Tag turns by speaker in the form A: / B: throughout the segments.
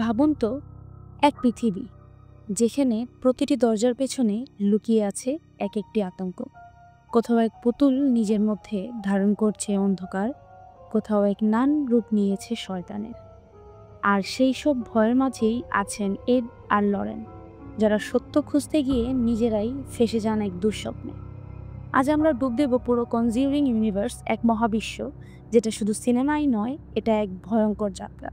A: ভাবুন তো, এক পৃথিবী যেখানে প্রতিটি দরজার পেছনে লুকিয়ে আছে এক একটি আতঙ্ক। কোথাও এক পুতুল নিজের মধ্যে ধারণ করছে অন্ধকার, কোথাও এক নান রূপ নিয়েছে শয়তানের। আর সেই সব ভয়ের মাঝেই আছেন এড আর লরেন, যারা সত্য খুঁজতে গিয়ে নিজেরাই ফেসে যান এক দুঃস্বপ্নে। আজ আমরা ডুব দেব পুরো কনজিউরিং ইউনিভার্স, এক মহাবিশ্ব যেটা শুধু সিনেমাই নয়, এটা এক ভয়ঙ্কর যাত্রা।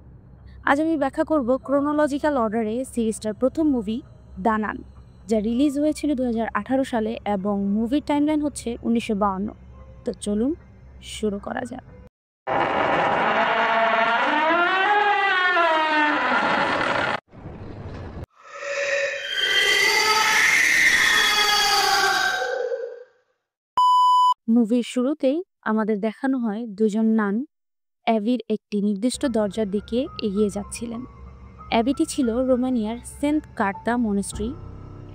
A: আজ আমি ব্যাখ্যা করব ক্রোনোলজিক্যাল অর্ডারে সিরিজটার প্রথম মুভি দ্য নান, যা রিলিজ হয়েছিল 2018 সালে এবং মুভির টাইমলাইন হচ্ছে 1952। তো চলুন শুরু করা যাক। মুভির শুরুতেই আমাদের দেখানো হয় দুজন নান অ্যাবির একটি নির্দিষ্ট দরজার দিকে এগিয়ে যাচ্ছিলেন। অ্যাবিটি ছিল রোমানিয়ার সেন্ট কার্তা মনেস্ট্রি,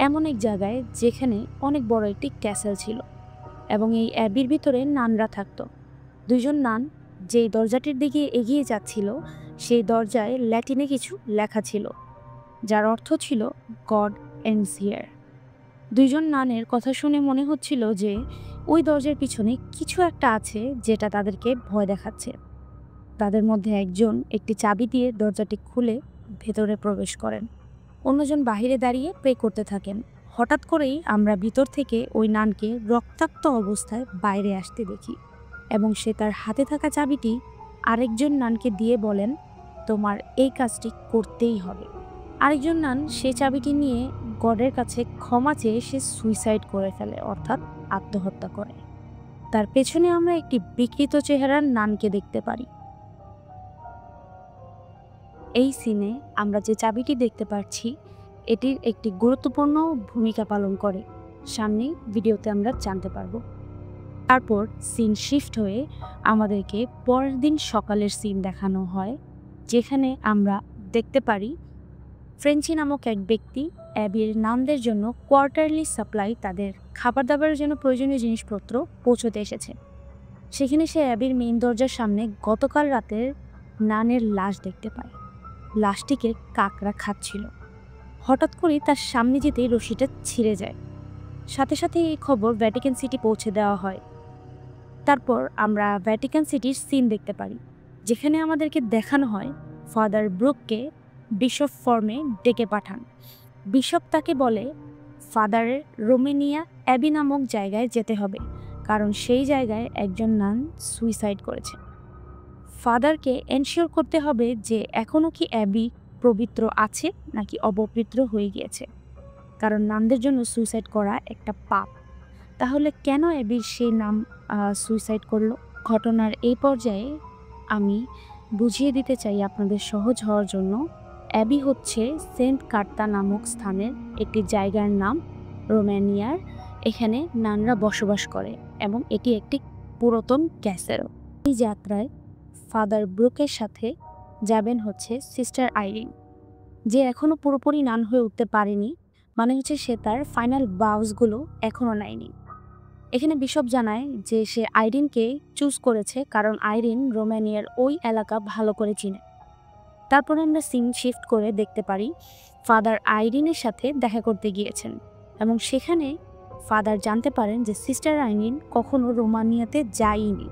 A: এমন এক জায়গায় যেখানে অনেক বড় একটি ক্যাসেল ছিল এবং এই অ্যাবির ভিতরে নানরা থাকত। দুইজন নান যেই দরজাটির দিকে এগিয়ে যাচ্ছিল সেই দরজায় ল্যাটিনে কিছু লেখা ছিল, যার অর্থ ছিল গড এন্ডস হিয়ার। দুইজন নানের কথা শুনে মনে হচ্ছিল যে ওই দরজার পিছনে কিছু একটা আছে যেটা তাদেরকে ভয় দেখাচ্ছে। তাদের মধ্যে একজন একটি চাবি দিয়ে দরজাটি খুলে ভেতরে প্রবেশ করেন, অন্যজন বাহিরে দাঁড়িয়ে প্রে করতে থাকেন। হঠাৎ করেই আমরা ভিতর থেকে ওই নানকে রক্তাক্ত অবস্থায় বাইরে আসতে দেখি এবং সে তার হাতে থাকা চাবিটি আরেকজন নানকে দিয়ে বলেন, তোমার এই কাজটি করতেই হবে। আরেকজন নান সে চাবিটি নিয়ে গডের কাছে ক্ষমা চেয়ে সে সুইসাইড করে ফেলে, অর্থাৎ আত্মহত্যা করে। তার পেছনে আমরা একটি বিকৃত চেহারার নানকে দেখতে পারি। এই সিনে আমরা যে চাবিটি দেখতে পাচ্ছি এটির একটি গুরুত্বপূর্ণ ভূমিকা পালন করে, সামনেই ভিডিওতে আমরা জানতে পারবো। তারপর সিন শিফট হয়ে আমাদেরকে পরের দিন সকালের সিন দেখানো হয়, যেখানে আমরা দেখতে পারি ফ্রেঞ্চি নামক এক ব্যক্তি অ্যাবির নানদের জন্য কোয়ার্টারলি সাপ্লাই, তাদের খাবার দাবারের জন্য প্রয়োজনীয় জিনিসপত্র পৌঁছতে এসেছে। সেখানে সে অ্যাবির মেইন দরজার সামনে গতকাল রাতের নানের লাশ দেখতে পায়। লাশটিকে কাকড়া খাচ্ছিল। হঠাৎ করেই তার সামনে যেতেই রশিটা ছিঁড়ে যায়। সাথে সাথে এই খবর ভ্যাটিকান সিটি পৌঁছে দেওয়া হয়। তারপর আমরা ভ্যাটিকান সিটির সিন দেখতে পারি, যেখানে আমাদেরকে দেখানো হয় ফাদার ব্রুককে বিশপ ফর্মে ডেকে পাঠান। বিশপ তাকে বলে ফাদারের রোমেনিয়া অ্যাবি নামক জায়গায় যেতে হবে, কারণ সেই জায়গায় একজন নান সুইসাইড করেছে। ফাদারকে এনশিওর করতে হবে যে এখনও কি অ্যাবি পবিত্র আছে নাকি অপবিত্র হয়ে গিয়েছে, কারণ নানদের জন্য সুইসাইড করা একটা পাপ। তাহলে কেন অ্যাবির সেই নাম সুইসাইড করলো? ঘটনার এই পর্যায়ে আমি বুঝিয়ে দিতে চাই আপনাদের সহজ হওয়ার জন্য, অ্যাবি হচ্ছে সেন্ট কার্তা নামক স্থানের একটি জায়গার নাম রোমানিয়ার। এখানে নানরা বসবাস করে এবং এটি একটি পুরাতন ক্যাসেল। এই যাত্রায় ফাদার ব্রুকের সাথে যাবেন হচ্ছে সিস্টার আইরিন, যে এখনও পুরোপুরি নান হয়ে উঠতে পারেনি, মানে হচ্ছে সে তার ফাইনাল বাউসগুলো এখনও নেয়নি। এখানে বিশপ জানায় যে সে আইরিনকে চুজ করেছে কারণ আইরিন রোমানিয়ার ওই এলাকা ভালো করে চিনে। তারপরে আমরা সিন শিফট করে দেখতে পারি ফাদার আইরিনের সাথে দেখা করতে গিয়েছেন এবং সেখানে ফাদার জানতে পারেন যে সিস্টার আইরিন কখনো রোমানিয়াতে যায়নি।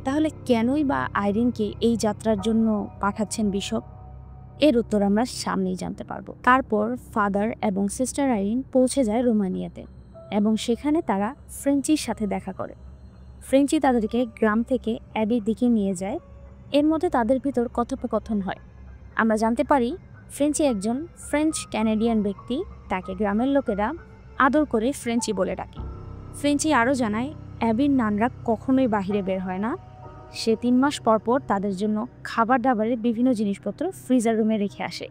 A: তাহলে কেনই বা আইরিনকে এই যাত্রার জন্য পাঠাচ্ছেন বিশপ? এর উত্তর আমরা সামনেই জানতে পারবো। তারপর ফাদার এবং সিস্টার আইরিন পৌঁছে যায় রোমানিয়াতে এবং সেখানে তারা ফ্রেঞ্চির সাথে দেখা করে। ফ্রেঞ্চি তাদেরকে গ্রাম থেকে অ্যাবির দিকে নিয়ে যায়। এর মধ্যে তাদের ভিতর কথোপকথন হয়। আমরা জানতে পারি ফ্রেঞ্চি একজন ফ্রেঞ্চ ক্যানাডিয়ান ব্যক্তি, তাকে গ্রামের লোকেরা আদর করে ফ্রেঞ্চি বলে ডাকে। ফ্রেঞ্চি আরও জানায় অ্যাবির নানরা কখনোই বাহিরে বের হয় না। সে 3 মাস পর তাদের জন্য খাবার দাবারের বিভিন্ন জিনিসপত্র ফ্রিজার রুমে রেখে আসে।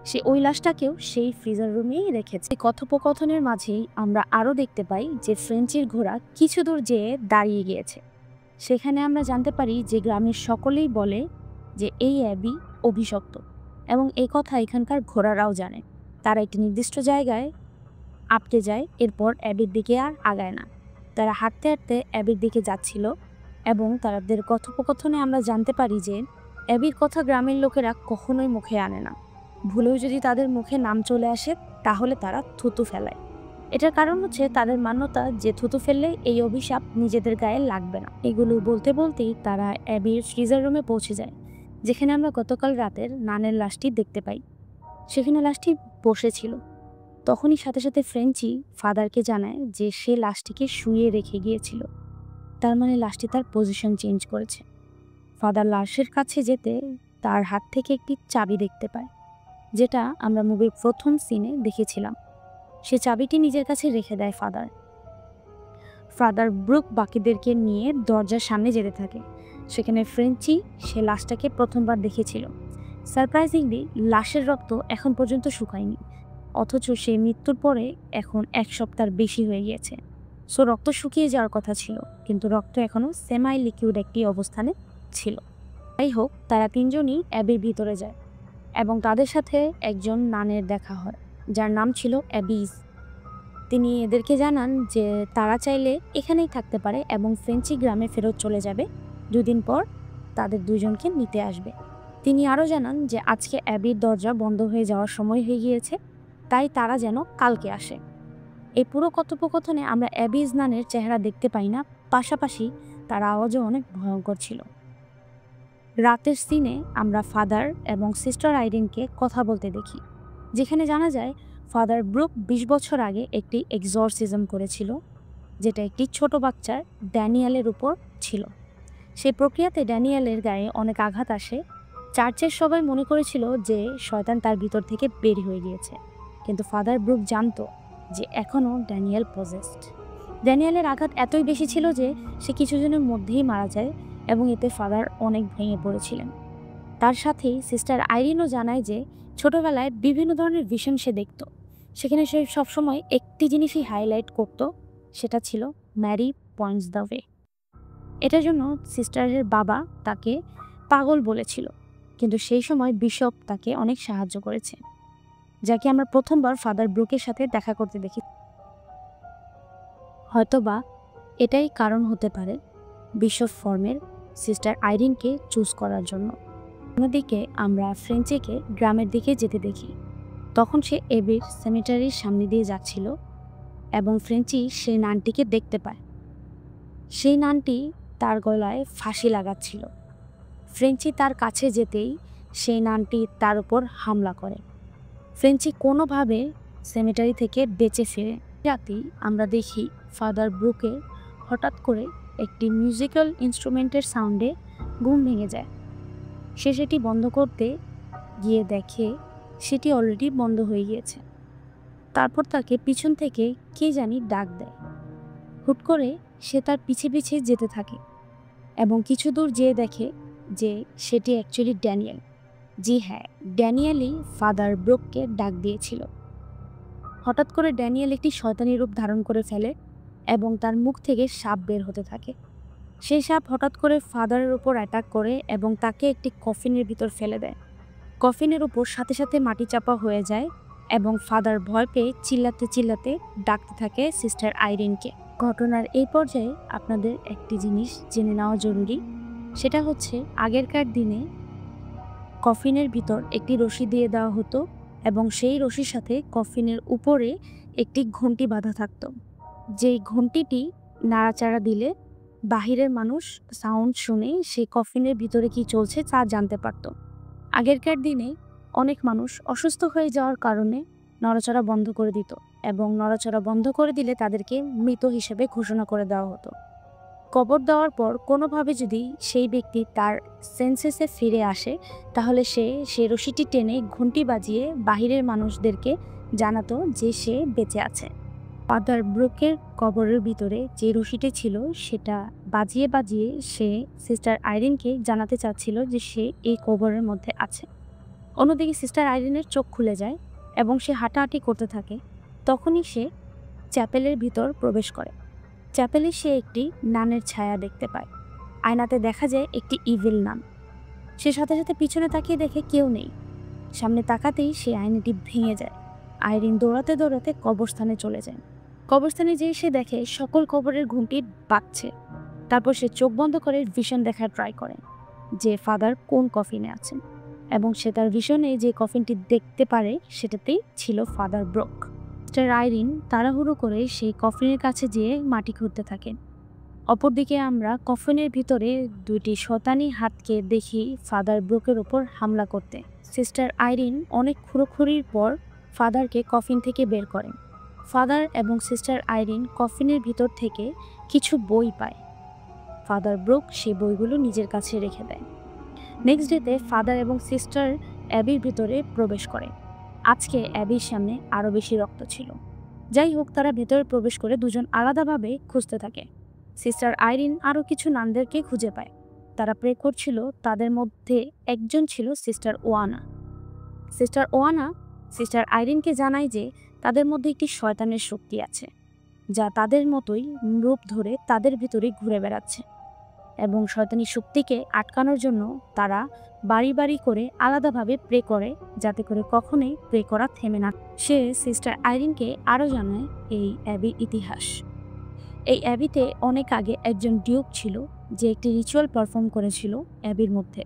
A: সে ওই লাশটাকেও সেই ফ্রিজার রুমেই রেখেছে। কথোপকথনের মাঝেই আমরা আরও দেখতে পাই যে ফ্রেঞ্চির ঘোড়া কিছু দূর যেয়ে দাঁড়িয়ে গিয়েছে। সেখানে আমরা জানতে পারি যে গ্রামের সকলেই বলে যে এই অ্যাবি অভিশপ্ত এবং এই কথা এখানকার ঘোড়ারাও জানে। তারা একটি নির্দিষ্ট জায়গায় আটকে যায়, এরপর অ্যাবির দিকে আর আগায় না। তারা হাঁটতে হাঁটতে অ্যাবির দিকে যাচ্ছিল এবং তাদের কথোপকথনে আমরা জানতে পারি যে অ্যাবির কথা গ্রামের লোকেরা কখনোই মুখে আনে না। ভুলেও যদি তাদের মুখে নাম চলে আসে তাহলে তারা থুতু ফেলায়। এটার কারণ হচ্ছে তাদের মান্যতা যে থুতু ফেললে এই অভিশাপ নিজেদের গায়ে লাগবে না। এগুলো বলতে বলতেই তারা অ্যাবির ফ্রিজার রুমে পৌঁছে যায়, যেখানে আমরা গতকাল রাতের নানের লাশটি দেখতে পাই। সেখানে লাশটি বসেছিল। তখনই সাথে সাথে ফ্রেঞ্চি ফাদারকে জানায় যে সে লাশটিকে শুইয়ে রেখে গিয়েছিল। তার মানে লাশটি তার পজিশন চেঞ্জ করেছে। ফাদার লাশের কাছে যেতে তার হাত থেকে একটি চাবি দেখতে পায়, যেটা আমরা মুভির প্রথম সিনে দেখেছিলাম। সে চাবিটি নিজের কাছে রেখে দেয় ফাদার ব্রুক বাকিদেরকে নিয়ে দরজার সামনে যেতে থাকে। সেখানে ফ্রেঞ্চি সে লাশটাকে প্রথমবার দেখেছিল। সারপ্রাইজিংলি লাশের রক্ত এখন পর্যন্ত শুকায়নি, অথচ সে মৃত্যুর পরে এখন 1 সপ্তাহ বেশি হয়ে গিয়েছে। সো রক্ত শুকিয়ে যাওয়ার কথা ছিল, কিন্তু রক্ত এখনও সেমাই লিকুইড একটি অবস্থানে ছিল। যাই হোক, তারা তিনজনই অ্যাবির ভিতরে যায় এবং তাদের সাথে একজন নানের দেখা হয়, যার নাম ছিল অ্যাবিস। তিনি এদেরকে জানান যে তারা চাইলে এখানেই থাকতে পারে এবং ফ্রেঞ্চি গ্রামে ফেরত চলে যাবে 2 দিন পর তাদের দুজনকে নিতে আসবে। তিনি আরও জানান যে আজকে অ্যাবির দরজা বন্ধ হয়ে যাওয়ার সময় হয়ে গিয়েছে, তাই তারা যেন কালকে আসে। এই পুরো কথোপকথনে আমরা অ্যাবিস নানের চেহারা দেখতে পাই না, পাশাপাশি তার আওয়াজও অনেক ভয়ঙ্কর ছিল। রাতের সিনে আমরা ফাদার এবং সিস্টার আইরিনকে কথা বলতে দেখি, যেখানে জানা যায় ফাদার ব্রুক 20 বছর আগে একটি এক্সরসিজম করেছিল, যেটা একটি ছোট বাচ্চার ড্যানিয়েলের উপর ছিল। সেই প্রক্রিয়াতে ড্যানিয়েলের গায়ে অনেক আঘাত আসে। চার্চের সবাই মনে করেছিল যে শয়তান তার ভিতর থেকে বের হয়ে গিয়েছে, কিন্তু ফাদার ব্রুক জানতো যে এখনও ড্যানিয়েল পজেসড। ড্যানিয়েলের আঘাত এতই বেশি ছিল যে সে কিছুদিনের মধ্যেই মারা যায় এবং এতে ফাদার অনেক ভেঙে পড়েছিলেন। তার সাথেই সিস্টার আইরিনও জানায় যে ছোটবেলায় বিভিন্ন ধরনের ভিশন সে দেখত। সেখানে সে সবসময় একটি জিনিসই হাইলাইট করত, সেটা ছিল ম্যারি পয়েন্টস দ্য ওয়ে। এটার জন্য সিস্টারের বাবা তাকে পাগল বলেছিল, কিন্তু সেই সময় বিশপ তাকে অনেক সাহায্য করেছে, যাকে আমরা প্রথমবার ফাদার ব্রুকের সাথে দেখা করতে দেখি। হয়তোবা এটাই কারণ হতে পারে বিশপ ফর্মের সিস্টার আইরিনকে চুজ করার জন্য। অন্যদিকে আমরা ফ্রেঞ্চিকে গ্রামের দিকে যেতে দেখি। তখন সে এবির সেমিটারির সামনে দিয়ে যাচ্ছিল এবং ফ্রেঞ্চি সেই নানটিকে দেখতে পায়। সেই নানটি তার গলায় ফাঁসি লাগাচ্ছিল। ফ্রেঞ্চি তার কাছে যেতেই সেই নানটি তার উপর হামলা করে। ফ্রেঞ্চি কোনোভাবে সেমিটারি থেকে বেঁচে ফিরে। রাতেই আমরা দেখি ফাদার ব্রুকের হঠাৎ করে একটি মিউজিক্যাল ইনস্ট্রুমেন্টের সাউন্ডে ঘুম ভেঙে যায়। সে সেটি বন্ধ করতে গিয়ে দেখে সেটি অলরেডি বন্ধ হয়ে গিয়েছে। তারপর তাকে পিছন থেকে কে জানি ডাক দেয়। হুট করে সে তার পিছে পিছে যেতে থাকে এবং কিছু দূর যেয়ে দেখে যে সেটি অ্যাকচুয়ালি ড্যানিয়েল। জি হ্যাঁ, ড্যানিয়েলই ফাদার ব্রুককে ডাক দিয়েছিল। হঠাৎ করে ড্যানিয়েল একটি শয়তানি রূপ ধারণ করে ফেলে এবং তার মুখ থেকে সাপ বের হতে থাকে। সেই সাপ হঠাৎ করে ফাদারের উপর অ্যাটাক করে এবং তাকে একটি কফিনের ভিতর ফেলে দেয়। কফিনের উপর সাথে সাথে মাটি চাপা হয়ে যায় এবং ফাদার ভয় পেয়ে চিল্লাতে চিল্লাতে ডাকতে থাকে সিস্টার আইরিনকে। ঘটনার এই পর্যায়ে আপনাদের একটি জিনিস জেনে নেওয়া জরুরি, সেটা হচ্ছে আগেরকার দিনে কফিনের ভিতর একটি রশি দিয়ে দেওয়া হতো এবং সেই রশির সাথে কফিনের উপরে একটি ঘণ্টি বাঁধা থাকতো। যেই ঘণ্টিটি নাড়াচাড়া দিলে বাহিরের মানুষ সাউন্ড শুনে সেই কফিনের ভিতরে কি চলছে তা জানতে পারত। আগেরকার দিনে অনেক মানুষ অসুস্থ হয়ে যাওয়ার কারণে নড়াচড়া বন্ধ করে দিত এবং নড়াচড়া বন্ধ করে দিলে তাদেরকে মৃত হিসেবে ঘোষণা করে দেওয়া হতো। কবর দেওয়ার পর কোনোভাবে যদি সেই ব্যক্তি তার সেন্সেসে ফিরে আসে, তাহলে সে সেই রশিটি টেনে ঘণ্টি বাজিয়ে বাহিরের মানুষদেরকে জানাতো যে সে বেঁচে আছে। ফাদার ব্রুকের কবরের ভিতরে যে রশিটি ছিল সেটা বাজিয়ে বাজিয়ে সে সিস্টার আইরিনকে জানাতে চাচ্ছিল যে সে এই কবরের মধ্যে আছে। অন্যদিকে সিস্টার আইরিনের চোখ খুলে যায় এবং সে হাঁটাহাঁটি করতে থাকে। তখনই সে চ্যাপেলের ভিতর প্রবেশ করে। চ্যাপেলে সে একটি নানের ছায়া দেখতে পায়। আয়নাতে দেখা যায় একটি ইভিল নান। সে সাথে সাথে পিছনে তাকিয়ে দেখে কেউ নেই। সামনে তাকাতেই সে আয়নাটি ভেঙে যায়। আইরিন দৌড়াতে দৌড়াতে কবরস্থানে চলে যায়। কবরস্থানে যেয়ে সে দেখে সকল কবরের ঘুমটি বাজছে। তারপর সে চোখ বন্ধ করে ভিশন দেখার ট্রাই করে যে ফাদার কোন কফিনে আছেন। এবং সে তার ভিশনে যে কফিনটি দেখতে পারে সেটাতেই ছিল ফাদার ব্রুক। সিস্টার আইরিন তাড়াহুড়ো করে সেই কফিনের কাছে যেয়ে মাটি খুঁড়তে থাকেন। অপরদিকে আমরা কফিনের ভিতরে দুইটি শয়তানি হাতকে দেখি ফাদার ব্রুকের ওপর হামলা করতে। সিস্টার আইরিন অনেক খুঁড়োখুড়ির পর ফাদারকে কফিন থেকে বের করেন। ফাদার এবং সিস্টার আইরিন কফিনের ভিতর থেকে কিছু বই পায়। ফাদার ব্রুক সেই বইগুলো নিজের কাছে রেখে দেয়। নেক্সট ডেতে ফাদার এবং সিস্টার অ্যাবির ভিতরে প্রবেশ করে। আজকে অ্যাবির সামনে আরও বেশি রক্ত ছিল। যাই হোক, তারা ভেতরে প্রবেশ করে দুজন আলাদাভাবে খুঁজতে থাকে। সিস্টার আইরিন আরও কিছু নানদেরকে খুঁজে পায়। তারা প্রে করছিল। তাদের মধ্যে একজন ছিল সিস্টার ওয়ানা। সিস্টার ওয়ানা সিস্টার আইরিনকে জানায় যে তাদের মধ্যে একটি শয়তানের শক্তি আছে, যা তাদের মতোই রূপ ধরে তাদের ভিতরে ঘুরে বেড়াচ্ছে, এবং শয়তানি শক্তিকে আটকানোর জন্য তারা বাড়ি বাড়ি করে আলাদাভাবে প্রে করে, যাতে করে কখনোই প্রে করা থেমে না। সে সিস্টার আইরিনকে আরও জানায় এই অ্যাবির ইতিহাস। এই অ্যাবিতে অনেক আগে একজন ডিউক ছিল যে একটি রিচুয়াল পারফর্ম করেছিল অ্যাবির মধ্যে,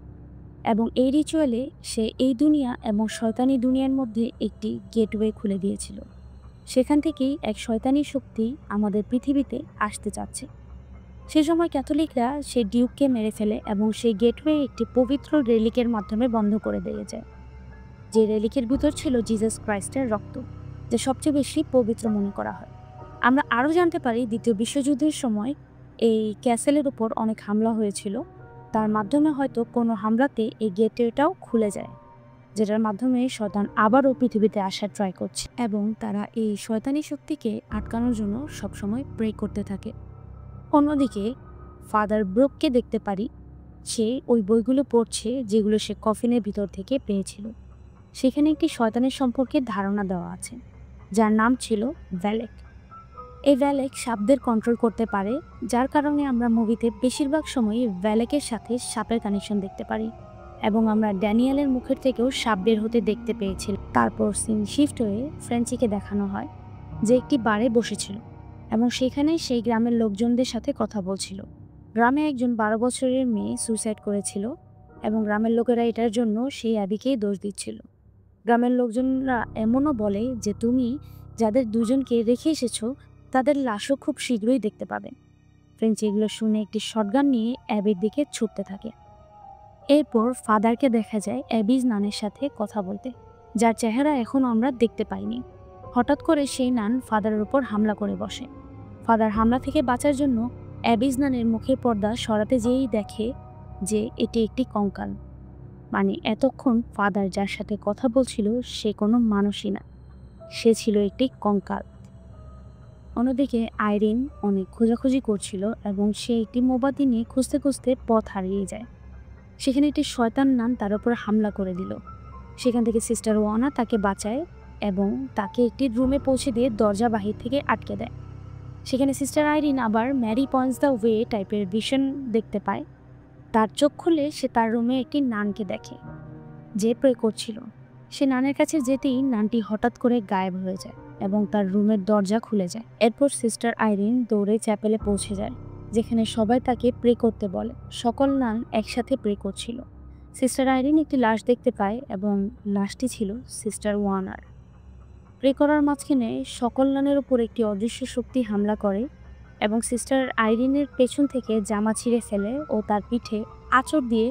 A: এবং এই রিচুয়ালে সে এই দুনিয়া এবং শয়তানি দুনিয়ার মধ্যে একটি গেটওয়ে খুলে দিয়েছিল। সেখান থেকেই এক শয়তানি শক্তি আমাদের পৃথিবীতে আসতে চাচ্ছে। সে সময় ক্যাথলিকরা সেই ডিউককে মেরে ফেলে এবং সেই গেটওয়ে একটি পবিত্র রেলিকের মাধ্যমে বন্ধ করে দিয়ে যায়। যে রেলিকের ভিতর ছিল জিসাস ক্রাইস্টের রক্ত, যা সবচেয়ে বেশি পবিত্র মনে করা হয়। আমরা আরও জানতে পারি দ্বিতীয় বিশ্বযুদ্ধের সময় এই ক্যাসেলের উপর অনেক হামলা হয়েছিল। তার মাধ্যমে হয়তো কোনো হামলাতে এই গেটওয়েটাও খুলে যায়, যেটার মাধ্যমে শয়তান আবারও পৃথিবীতে আসার ট্রাই করছে, এবং তারা এই শয়তানি শক্তিকে আটকানোর জন্য সবসময় প্রে করতে থাকে। অন্যদিকে ফাদার ব্রুককে দেখতে পারি, সে ওই বইগুলো পড়ছে যেগুলো সে কফিনের ভিতর থেকে পেয়েছিল। সেখানে একটি শয়তানের সম্পর্কে ধারণা দেওয়া আছে, যার নাম ছিল ভ্যালেক। এই ভ্যালেক সাপদের কন্ট্রোল করতে পারে, যার কারণে আমরা মুভিতে বেশিরভাগ সময়ই ভ্যালেকের সাথে সাপের কানেকশন দেখতে পারি, এবং আমরা ড্যানিয়েলের মুখের থেকেও সাপ বের হতে দেখতে পেয়েছিলাম। তারপর সিন শিফট হয়ে ফ্রেঞ্চিকে দেখানো হয় যে একটি বারে বসেছিল, এবং সেখানে সেই গ্রামের লোকজনদের সাথে কথা বলছিল। গ্রামে একজন 12 বছরের মেয়ে সুইসাইড করেছিল, এবং গ্রামের লোকেরা এটার জন্য সেই অ্যাবিকেই দোষ দিচ্ছিল। গ্রামের লোকজনরা এমনও বলে যে তুমি যাদের দুজনকে রেখে এসেছো তাদের লাশও খুব শীঘ্রই দেখতে পাবে। ফ্রেঞ্চি এগুলো শুনে একটি শটগান নিয়ে অ্যাবির দিকে ছুটতে থাকে। এরপর ফাদারকে দেখা যায় অ্যাবিজ নানের সাথে কথা বলতে, যার চেহারা এখনও আমরা দেখতে পাইনি। হঠাৎ করে সেই নান ফাদারের উপর হামলা করে বসে। ফাদার হামলা থেকে বাঁচার জন্য অ্যাবিজ নানের মুখের পর্দা সরাতে যেয়েই দেখে যে এটি একটি কঙ্কাল। মানে এতক্ষণ ফাদার যার সাথে কথা বলছিল সে কোনো মানুষই না, সে ছিল একটি কঙ্কাল। অন্যদিকে আইরিন অনেক খোঁজাখুঁজি করছিল, এবং সে একটি মোমবাতি নিয়ে খুঁজতে খুঁজতে পথ হারিয়ে যায়। সেখানে একটি শয়তান নান তার উপর হামলা করে দিল। সেখান থেকে সিস্টার ওয়ানা তাকে বাঁচায় এবং তাকে একটি রুমে পৌঁছে দিয়ে দরজা বাহির থেকে আটকে দেয়। সেখানে সিস্টার আইরিন আবার ম্যারি পয়েন্টস দ্য ওয়ে টাইপের ভিশন দেখতে পায়। তার চোখ খুলে সে তার রুমে একটি নানকে দেখে যে প্রে করছিল। সে নানের কাছে যেতেই নানটি হঠাৎ করে গায়েব হয়ে যায় এবং তার রুমের দরজা খুলে যায়। এরপর সিস্টার আইরিন দৌড়ে চ্যাপেলে পৌঁছে যায়, যেখানে সবাই তাকে প্রে করতে বলে। সকল নান একসাথে প্রে করছিল। সিস্টার আইরিন একটি লাশ দেখতে পায় এবং লাশটি ছিল সিস্টার ওয়ানার। প্রে করার মাঝখানে সকল নানের উপর একটি অদৃশ্য শক্তি হামলা করে এবং সিস্টার আইরিনের পেছন থেকে জামা ছিঁড়ে ফেলে ও তার পিঠে আঁচড় দিয়ে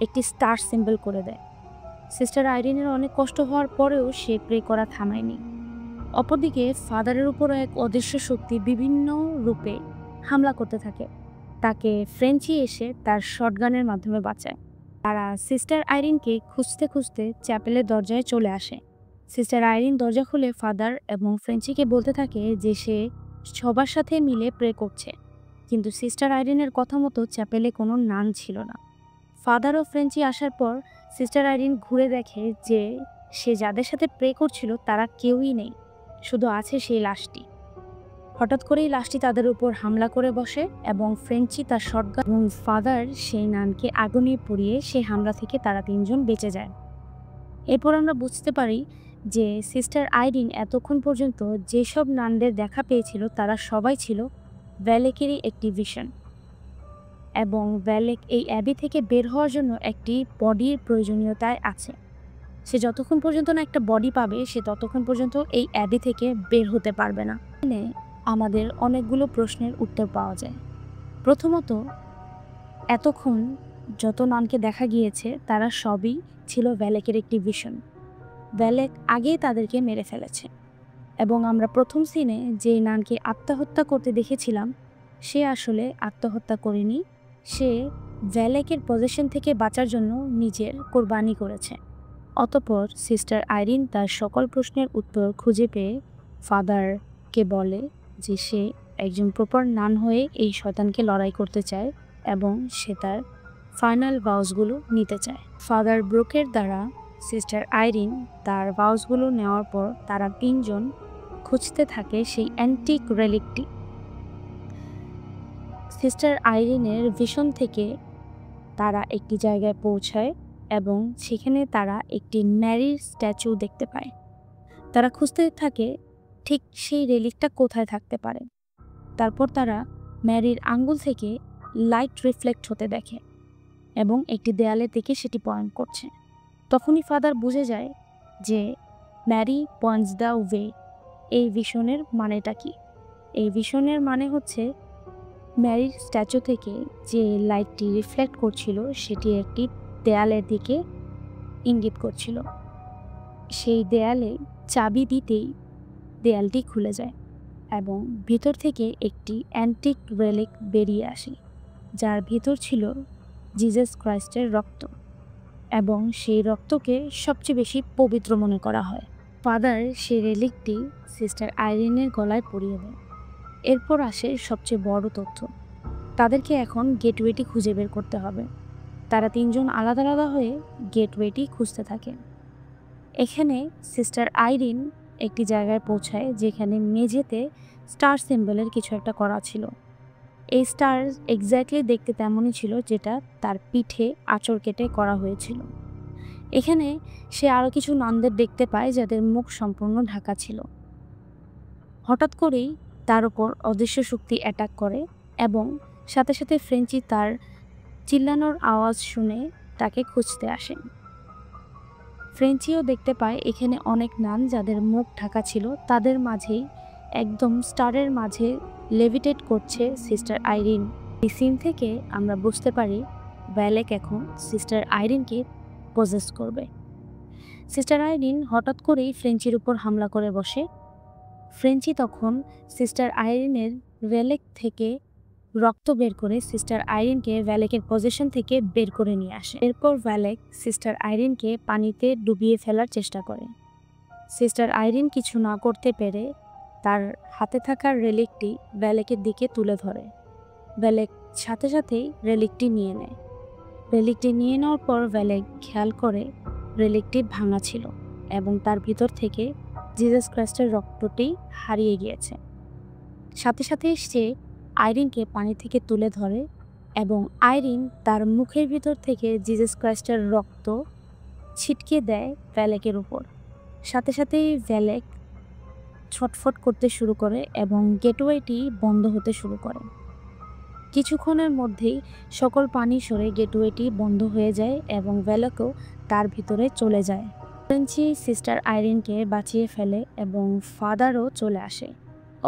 A: একটি স্টার সিম্বল করে দেয়। সিস্টার আইরিনের অনেক কষ্ট হওয়ার পরেও সে প্রে করা থামায়নি। অপরদিকে ফাদারের উপরও এক অদৃশ্য শক্তি বিভিন্ন রূপে হামলা করতে থাকে। তাকে ফ্রেঞ্চি এসে তার শটগানের মাধ্যমে বাঁচায়। তারা সিস্টার আইরিনকে খুঁজতে খুঁজতে চ্যাপেলের দরজায় চলে আসে। সিস্টার আইরিন দরজা খুলে ফাদার এবং ফ্রেঞ্চিকে বলতে থাকে যে সে সবার সাথে মিলে প্রে করছে, কিন্তু সিস্টার আইরিনের কথা মতো চ্যাপেলে কোনো নান ছিল না। ফাদার ও ফ্রেঞ্চি আসার পর সিস্টার আইরিন ঘুরে দেখে যে সে যাদের সাথে প্রে করছিল তারা কেউই নেই, শুধু আছে সেই লাশটি। হঠাৎ করেই লাশটি তাদের উপর হামলা করে বসে এবং ফ্রেঞ্চি তার শটগান এবং ফাদার সেই নানকে আগুনে পুড়িয়ে সেই হামলা থেকে তারা তিনজন বেঁচে যায়। এরপর আমরা বুঝতে পারি যে সিস্টার আইরিন এতক্ষণ পর্যন্ত যেসব নানদের দেখা পেয়েছিল তারা সবাই ছিল ভ্যালেকেরই একটি ভিশন। এবং ভ্যালেক এই অ্যাবি থেকে বের হওয়ার জন্য একটি বডির প্রয়োজনীয়তায় আছে। সে যতক্ষণ পর্যন্ত না একটা বডি পাবে সে ততক্ষণ পর্যন্ত এই অ্যাবি থেকে বের হতে পারবে না। এখানে আমাদের অনেকগুলো প্রশ্নের উত্তর পাওয়া যায়। প্রথমত, এতক্ষণ যত নানকে দেখা গিয়েছে তারা সবই ছিল ভ্যালেকের একটি ভিশন। ভ্যালেক আগেই তাদেরকে মেরে ফেলেছে এবং আমরা প্রথম সিনে যে নানকে আত্মহত্যা করতে দেখেছিলাম সে আসলে আত্মহত্যা করেনি, সে ভ্যালেকের পজিশন থেকে বাঁচার জন্য নিজের কোরবানি করেছে। অতঃপর সিস্টার আইরিন তার সকল প্রশ্নের উত্তর খুঁজে পেয়ে ফাদারকে বলে যে সে একজন প্রপার নান হয়ে এই শয়তানকে লড়াই করতে চায় এবং সে তার ফাইনাল ভাউসগুলো নিতে চায়। ফাদার ব্রুকের দ্বারা সিস্টার আইরিন তার ভাউসগুলো নেওয়ার পর তারা তিনজন খুঁজতে থাকে সেই অ্যান্টিক রেলিকটি। সিস্টার আইরিনের ভিশন থেকে তারা একটি জায়গায় পৌঁছায় এবং সেখানে তারা একটি ম্যারির স্ট্যাচু দেখতে পায়। তারা খুঁজতে থাকে ঠিক সেই রেলিকটা কোথায় থাকতে পারে। তারপর তারা ম্যারির আঙ্গুল থেকে লাইট রিফ্লেক্ট হতে দেখে এবং একটি দেয়ালের দিকে সেটি পয়েন্ট করছে। তখনই ফাদার বুঝে যায় যে ম্যারি পয়েন্টস দ্য ওয়ে। এই ভিশনের মানেটা কি? এই ভিশনের মানে হচ্ছে ম্যারির স্ট্যাচু থেকে যে লাইটটি রিফ্লেক্ট করছিল সেটি একটি দেয়ালের দিকে ইঙ্গিত করছিল। সেই দেয়ালে চাবি দিতেই দেয়ালটি খুলে যায় এবং ভিতর থেকে একটি অ্যান্টিক রেলিক বেরিয়ে আসে, যার ভিতর ছিল জিসাস ক্রাইস্টের রক্ত এবং সেই রক্তকে সবচেয়ে বেশি পবিত্র মনে করা হয়। ফাদার সেই রেলিকটি সিস্টার আইরিনের গলায় পরিয়ে দেয়। এরপর আসে সবচেয়ে বড় তথ্য, তাদেরকে এখন গেটওয়েটি খুঁজে বের করতে হবে। তারা তিনজন আলাদা আলাদা হয়ে গেটওয়েটি খুঁজতে থাকে। এখানে সিস্টার আইরিন একটি জায়গায় পৌঁছায় যেখানে মেঝেতে স্টার সিম্বলের কিছু একটা করা ছিল। এই স্টার এক্স্যাক্টলি দেখতে তেমনই ছিল যেটা তার পিঠে আঁচড় কেটে করা হয়েছিল। এখানে সে আরও কিছু নানদের দেখতে পায় যাদের মুখ সম্পূর্ণ ঢাকা ছিল। হঠাৎ করেই তার উপর অদৃশ্য শক্তি অ্যাটাক করে এবং সাথে সাথে ফ্রেঞ্চি তার চিল্লানোর আওয়াজ শুনে তাকে খুঁজতে আসে। ফ্রেঞ্চিও দেখতে পায় এখানে অনেক নান যাদের মুখ ঢাকা ছিল, তাদের মাঝেই একদম স্টারের মাঝে লেভিটেট করছে সিস্টার আইরিন। এই সিন থেকে আমরা বুঝতে পারি ভ্যালেক এখন সিস্টার আইরিনকে পজেস করবে। সিস্টার আইরিন হঠাৎ করেই ফ্রেঞ্চির উপর হামলা করে বসে। ফ্রেঞ্চি তখন সিস্টার আইরিনের ভ্যালেক থেকে রক্ত বের করে সিস্টার আইরিনকে ভ্যালেকের পজিশন থেকে বের করে নিয়ে আসে। এরপর ভ্যালেক সিস্টার আইরিনকে পানিতে ডুবিয়ে ফেলার চেষ্টা করে। সিস্টার আইরিন কিছু না করতে পেরে তার হাতে থাকা রেলিকটি ভ্যালেকের দিকে তুলে ধরে। ভ্যালেক সাথে সাথেই রেলিকটি নিয়ে নেয়। রেলিকটি নিয়ে নেওয়ার পর ভ্যালেক খেয়াল করে রেলিকটি ভাঙা ছিল এবং তার ভিতর থেকে জিসাস ক্রাইস্টের রক্তটি হারিয়ে গিয়েছে। সাথে সাথে সে আইরিনকে পানি থেকে তুলে ধরে এবং আইরিন তার মুখের ভিতর থেকে জিসাস ক্রাইস্টের রক্ত ছিটকে দেয় ভ্যালেকের উপর। সাথে সাথেই ভ্যালেক ছটফট করতে শুরু করে এবং গেটওয়েটি বন্ধ হতে শুরু করে। কিছুক্ষণের মধ্যেই সকল পানি সরে গেটওয়েটি বন্ধ হয়ে যায় এবং ভ্যালেকও তার ভিতরে চলে যায়। ফ্রেঞ্চি সিস্টার আইরিনকে বাঁচিয়ে ফেলে এবং ফাদারও চলে আসে।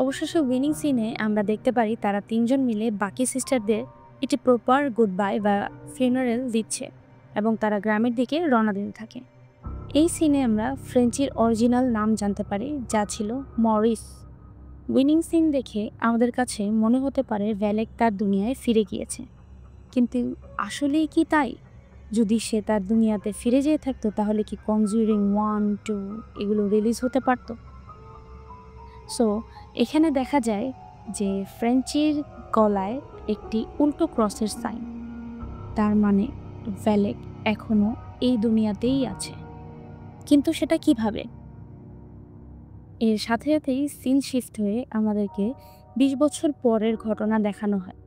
A: অবশেষে উইনিং সিনে আমরা দেখতে পারি তারা তিনজন মিলে বাকি সিস্টারদের একটি প্রপার গুড বাই বা ফিউনারেল দিচ্ছে এবং তারা গ্রামের দিকে রওনা দিতে থাকে। এই সিনে আমরা ফ্রেঞ্চির অরিজিনাল নাম জানতে পারি, যা ছিল মরিস। উইনিং সিন দেখে আমাদের কাছে মনে হতে পারে ভ্যালেক তার দুনিয়ায় ফিরে গিয়েছে, কিন্তু আসলেই কি তাই? যদি সে তার দুনিয়াতে ফিরে যেয়ে থাকতো তাহলে কি কনজুরিং 1, 2 এগুলো রিলিজ হতে পারত? সো এখানে দেখা যায় যে ফ্রেঞ্চির গলায় একটি উল্টো ক্রসের সাইন, তার মানে ভ্যালেক এখনো এই দুনিয়াতেই আছে। কিন্তু সেটা কিভাবে? এর সাথে সাথেই সিন শিফট হয়ে আমাদেরকে 20 বছর পরের ঘটনা দেখানো হয়,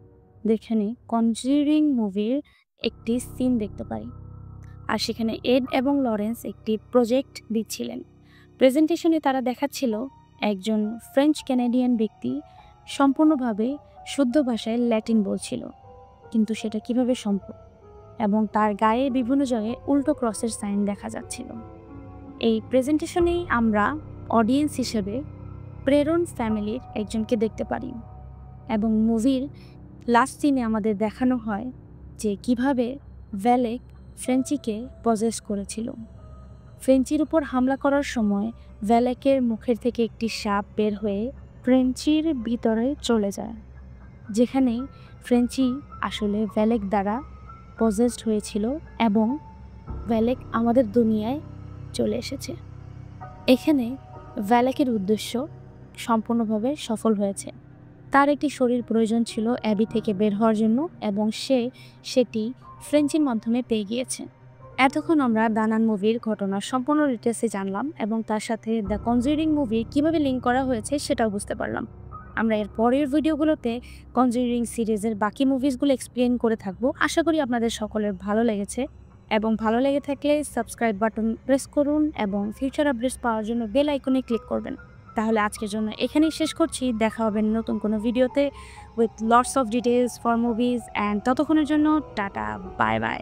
A: যেখানে কনজুরিং মুভির একটি সিন দেখতে পাই। আর সেখানে এড এবং লরেন্স একটি প্রজেক্ট দিচ্ছিলেন। প্রেজেন্টেশনে তারা দেখাচ্ছিল একজন ফ্রেঞ্চ ক্যানাডিয়ান ব্যক্তি সম্পূর্ণভাবে শুদ্ধ ভাষায় ল্যাটিন বলছিল কিন্তু সেটা কিভাবে সম্ভব, এবং তার গায়ে বিভিন্ন জায়গায় উল্টো ক্রসের সাইন দেখা যাচ্ছিল। এই প্রেজেন্টেশনেই আমরা অডিয়েন্স হিসেবে প্রেরণ ফ্যামিলির একজনকে দেখতে পারি, এবং মুভির লাস্ট সিনে আমাদের দেখানো হয় যে কিভাবে ভ্যালেক ফ্রেঞ্চিকে পজেস করেছিল। ফ্রেঞ্চির উপর হামলা করার সময় ভ্যালেকের মুখের থেকে একটি সাপ বের হয়ে ফ্রেঞ্চির ভিতরে চলে যায়, যেখানে ফ্রেঞ্চি আসলে ভ্যালেক দ্বারা পজেসড হয়েছিল এবং ভ্যালেক আমাদের দুনিয়ায় চলে এসেছে। এখানে ভ্যালেকের উদ্দেশ্য সম্পূর্ণভাবে সফল হয়েছে। তার একটি শরীর প্রয়োজন ছিল অ্যাবি থেকে বের হওয়ার জন্য, এবং সেটি ফ্রেঞ্চির মাধ্যমে পেয়ে গিয়েছে। এতক্ষণ আমরা দানান মুভির ঘটনার সম্পূর্ণ ডিটেলসে জানলাম, এবং তার সাথে দ্য কনজিউরিং মুভি কীভাবে লিঙ্ক করা হয়েছে সেটাও বুঝতে পারলাম। আমরা এর পরের ভিডিওগুলোতে কনজিউরিং সিরিজের বাকি মুভিসগুলো এক্সপ্লেন করে থাকবো। আশা করি আপনাদের সকলের ভালো লেগেছে, এবং ভালো লেগে থাকলে সাবস্ক্রাইব বাটন প্রেস করুন এবং ফিউচার আপডেটস পাওয়ার জন্য বেল আইকনে ক্লিক করবেন। তাহলে আজকের জন্য এখানেই শেষ করছি। দেখা হবে নতুন কোনো ভিডিওতে with lots of details for movies, and ততক্ষণের জন্য টাটা, বাই বাই।